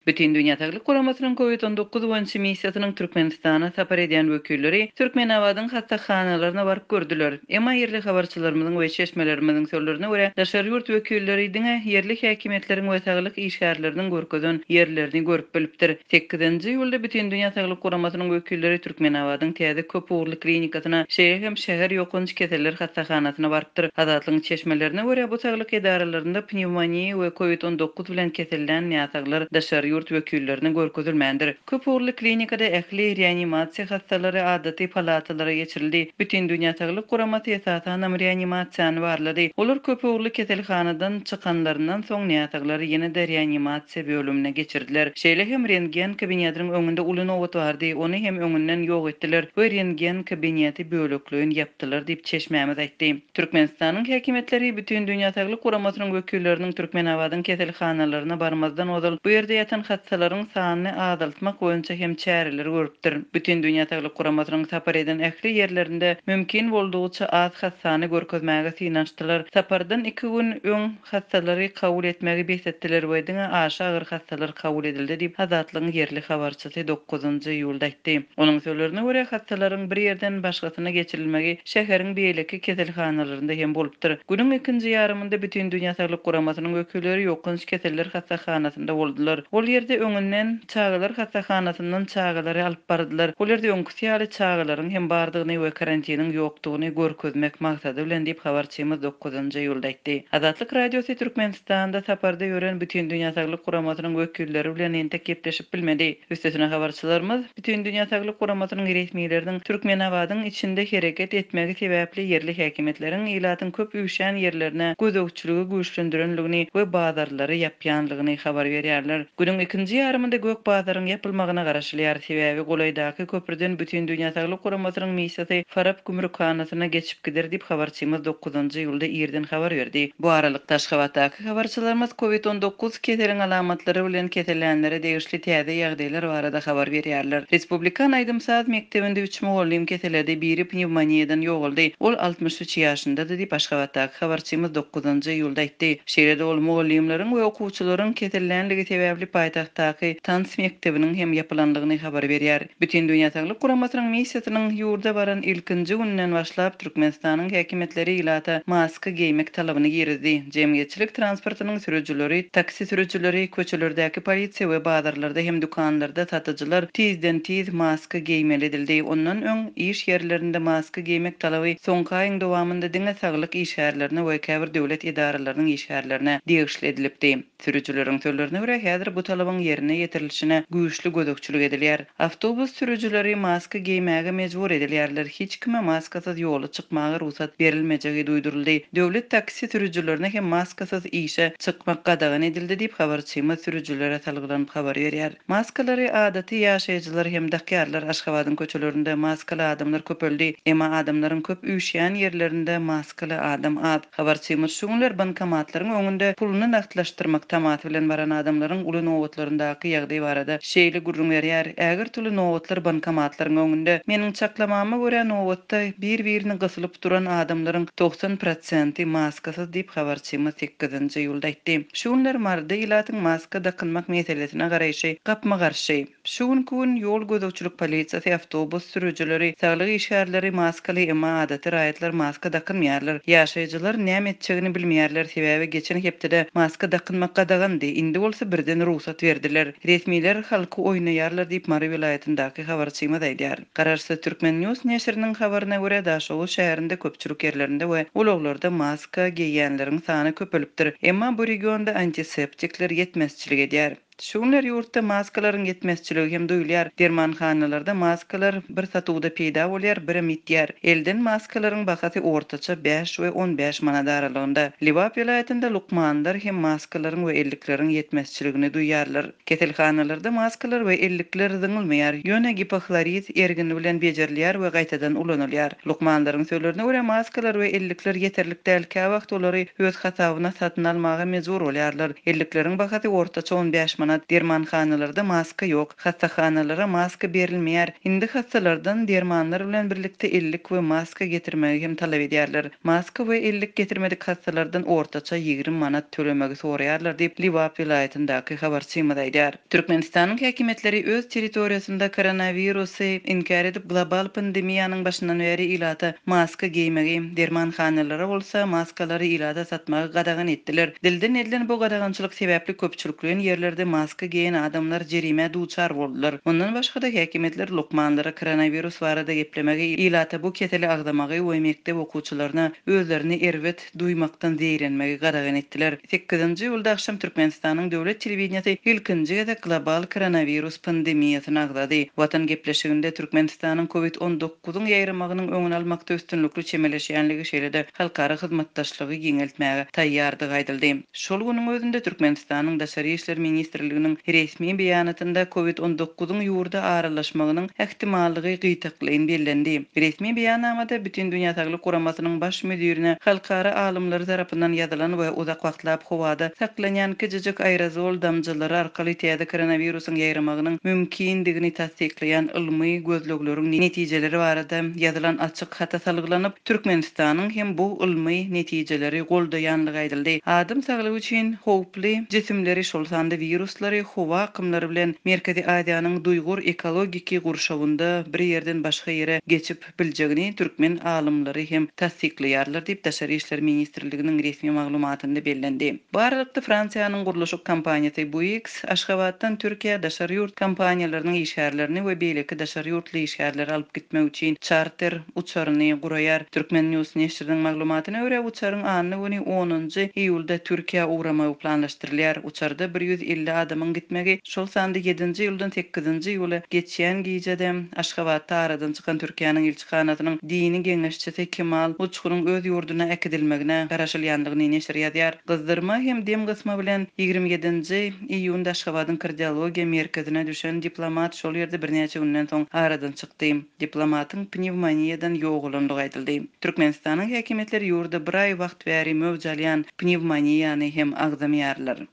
Bütün Dünya Sağlyk Guramasynyň COVID-19 boýunça missiýasynyň Türkmenistana sapar edýän wekilleri Türkmenabadyň hastahanalaryna baryp gördüler. Emma yerli habarçylarymyzyň we çeşmelerimiziň sözlerine görä, daşary ýurt wekilleri diňe yerli häkimetleriň we saglyk işgärleriniň görkezän yerlerini görüp bilipdir. 8-nji ýylda Bütün Dünya Sağlyk Guramasynyň wekilleri Türkmenabadyň täze köp uğurly klinikasyna, şeýle hem şäher ýokunç keseller hasthanasyna barypdyr. Azatlygyň çeşmelerine görä, bu saglyk edaralaryna pneumoniýa we COVID-19 bilen keselden ýasaglar daşary ýurt wekillerini görkezilmändir. Köp uğurly klinikada ähli reanimasiýa hastalary adaty palatalara geçirildi. Bütün Dünya Sağlyk Guramasy esasana reanimasiýany barlady. Olar köp uğurly keselhanadan çykanlaryndan soň ýasaglary ýene-de reanimasiýa bölümine geçirdiler. Şeýle hem rentgen kabinetining öňünde uly nowat bardy, ony hem öňünden ýok etdiler we rentgen kabineti bölekligini ýapdylar diýip çeşmämiz aýtdy. Türkmenistanyň häkimetleri Bütün Dünya Sağlyk Guramasynyň wekilleriniň Türkmenabadyň keselhanalaryna barmazdan ozal bu ýerde ýatan hastalaryň sanyny azaltmak boýunça hem çäreler görüpdir. Bütün Dünya Sağlyk Guramasynyň sapar eden ähli ýerlerinde mümkin boldugyça az hastany görkezmäge synançdylar. Sapardan 2 gün öň hastalary kabul etmäge besetdiler we diňe aşy agyr hastalar kabul edildi diýip Azatlygyň yerli habarçysy 9-njy ýylda aýtdy. Onuň sözlerine görä hastalaryň bir ýerden başgasyna geçirilmegi şäheriň beýleki keselhanalarynda hem bolupdyr. Günüň 2-nji ýarymynda Bütün Dünya Sağlyk Guramasynyň wekilleri ýokunç keseller hastahanasyna boldular. Ol ýerde öňünden çağalar hastahanasyndan çağalary alyp bardylar. Ol ýerde öňküsi çağalaryň hem bardygyny we karantiniň ýokdugyny görkezmek maksady bilen diýip habarçymyz 9-njy ýylda aýtdy. Azatlyk radiosy Türkmenistanda saparda ýören Bütün Dünya Sağlyk Guramasynyň wekilleri bilen entek gepleşip bilmedi. Üstesine habarçylarymyz Bütün Dünya Sağlyk Guramasynyň resmiýetleriniň Türkmenabadyň içinde hereket etmegi sebäpli yerli häkimetleriň ilatyň köp üýşän yerlerine gözegçiligi güýçlendirenligini we bazarlary ýapýanlygyny habar berýärler. Günüň 2-nji ýarymynda gök bazaryň ýapylmagyna garaşylýar sebäbi golaydaky köprüden Bütün Dünya Sağlyk Guramasynyň missiýasy Farab gümrükhanasyna geçip gider diýip habarçymyz 9-njy ýylda ýerden habar berdi. Bu aralykda Aşgabatdaky habarçylarymyz COVID-19 keseliň alamatlary bilen kesellenlere degişli täze ýagdaýlar barada habar berýärler. Respublikan Aýdymsaz mektebinde 3 mugallim keselerde biri pneumoniýadan ýoguldy. Ol 63 ýaşyndadyr diýip Aşgabatdaky habarçymyz 9-njy ýylda aýtdy. Şeýle-de ol mugallimleriň we okuwçylaryň kesellenligi sebäpli paýtagtdaky Tans mektebiniň hem ýapylanlygyny habar berýär. Bütün Dünya Sağlyk Guramasynyň missiýasynyň ýurda baran ilkinji günden başlap Türkmenistanyň häkimetleri ilata maska giymek talabyny girizdi. Jemgyýetçilik transportynyň sürüjüleri, taksi sürüjüleri, köçelerdäki polisiýa we bazarlarda hem dukanlarda satyjylar tizden tiz maska giymeli edildi. Ondan öň iş ýerlerinde maska giymek talaby soňky aýyň dowamında diňe saglyk işgärlerine we käbir döwlet idaralarynyň işgärlerine degişli edilipdi. Sürüjüleriň sözlerine görä häzir bu talabyň ýerine ýetirilişine güýçli gözekçilik edilýär. Awtobus sürüjüleri maska giymäge mejbur edilýärler. Hiç kime maskasyz ýola çykmagy ruhsat berilmejegi duýduruldy. Döwlet taksi sürüjülerine hem maskasyz işe çykmak gadagyn edildi diýip habarçymyz sürüjülere salgylanyp habar berýär. Maskalary adaty ýaşaýjylar hem dakyarlar Aşgabatyň köçelerinde maskaly adamlar köpeldi. Emma adamlaryň köp üýşän ýerlerinde maskaly adam az. Habarçymyz şuňlar bankomatlaryň öňünde puluny nakdlaşdyrmak tamaty bilen baran adamlaryň uly nowatlaryndaky ýagdaý barada şeýle gurrun berýär. Äger tuly nowatlar bankomatlaryň öňünde meniň çaklamama görä nowatda bir-birini gysylyp duran adamlaryň 90% maskasyz diýip habarçymyz 8-nji ýylda aýtdy. Şuňlar mardy ilatyň maska dakynmak meselesine garaýşy gapma garşy. Şuň gün ýol gözegçilik polisiýasy, awtobus sürüjüleri, saglyk işgärleri maskaly emma adaty raýatlar maska dakynmaýarlar. Ýaşaýjylar näme etjegini bilmeýärler sebäbi geçen hepde maska dakynmak gadagandy. Indi bolsa birden ruhsat berdiler. Resmiler halky oýnaýarlar diýip Mary vilayatyndaky habarçymyz aýdýar. Garaşsa Türkmen News näşriniň habaryna görä Daşoğlu şäherinde köpçülik ýerlerinde we ulaglarda maska giýýänleriň sany köpelipdir. Emma bu regionda antiseptikler ýetmezçilik edýär. Şuňlar ýurtda maskalaryň ýetmezçiligi hem duýulýar. Dermanhanalarda maskalar bir satuwda peýda bolýar, bir mitýär. Elden maskalaryň bahasy ortaça 5 we 15 manat aralygynda. Liwap vilayatynda lukmandar hem maskalaryň we ellikleriň ýetmezçiligini duýýarlar. Keselhanalarda maskalar we ellikler zyňylmaýar. Ýöne gipoklorid ergini bilen bejerilýär we gaýtadan ulanylýar. Lukmanlaryň sözlerine görä maskalar we ellikler ýeterlik däl. Ka wagt olary öz hasabyna satyn almaga mejbur bolýarlar. Ellikleriň bahasy ortaça 15 manat manat dermanhanalarda maska yok. Hastahanalara maska berilmeýär. Indi hastalardan dermanlar bilen birlikde illik we maska getirmegi hem talap edýärler. Maska we illik getirmedik hastalardan ortaça 20 manat tölemegi soraýarlar diýip Liwap vilayatyndaky habarçymyda aýdýar. Türkmenistanyň häkimetleri öz territoriýasynda koronavirusy inkar edip global pandemiýanyň başyndan beri ilata maska giýmegi, dermanhanalara bolsa maskalary ilata satmagy gadagan etdiler. Dilden edilen bu gadagançylyk sebäpli köpçülikliň yerlerde maska giyen adamlar jerime duçar boldular. Ondan başga da häkimetler lukmanlara koronavirus barada geplemegi ilata bu keteli agdamagy we mektep okuwçylaryna özlerini erwet duymakdan zeýrenmegi gadagan etdiler. 8-nji ýylda akşam Türkmenistanyň döwlet telewizionyasy ilkinji gede global koronavirus pandemiýasyny agdady. Watan gepleşiginde Türkmenistanyň COVID-19 ýaýramagynyň öňüni almakda üstünlikli çemeleşýänligi şeýlede halkara hyzmatdaşlygy giňeltmäge taýýardyk aýdyldy. Şol güniň özünde Türkmenistanyň Daşary işler ministrliginiň resmi beýanatynda COVID-19 ýurda aralaşmagynyň ähtimallygy gyýtaklaýyn bellendi. Resmi beýannamada bütün dünýä Saglyk Guramasynyň baş müdirine halkara alymlar tarapyndan ýazylan we uzak wagtlap howada saklanýan kijijik aerozol damjylary arkaly täze koronawirusyň ýaýramagynyň mümkindigini tasdiklaýan ilmi gözlegleriň netijeleri barada ýazylan açyk hata salgylanyp Türkmenistanyň hem bu ilmi netijeleri goldaýanlygy aýdyldy. Adam saglygy üçin howply jisimleri şol sanda viruslary howa akymlary bilen Merkezi Aziýanyň duýgur ekologiki gurşawynda bir ýerden başga ýere geçip biljegini türkmen alymlary hem tasdiklaýarlar diýip Daşary işler ministrliginiň resmi maglumatynda bellendi. Barlykda Fransiýanyň guruluşyk kompaniýasy Buix Aşgabatdan Türkiýe daşary ýurt kompaniýalarynyň işgärlerini we beýleki daşary ýurtly işgärleri alyp gitmek üçin charter uçaryny guraýar. Türkmen News neşriniň maglumatyna görä uçaryň anyny 10-njy iýulda Türkiýe ugramagy planlaşdyrylýar. Uçarda 150 adamyň gitmegi şol sandy 7-nji ýyldan 8-nji ýyla geçýän gijede Aşgabatda aradan çykan Türkiýanyň ilçikanatynyň dini geňeşçisi Kemal Uçkunyň öz ýurduna äkidilmegine garaşylýanlygyny neşir ýazýar. Gyzdyrma hem dem gysma bilen 27-nji iýunda Aşgabatyň kardiologiýa merkezine düşen diplomat şol ýerde birnäçe günden soň aradan çykdy. Diplomatyň pnevmoniýadan ýogulandygy aýdyldy. Türkmenistanyň häkimetleri ýurda bir ay wagt bäri mewjudalyan pnevmoniýany hem agdamýarlar.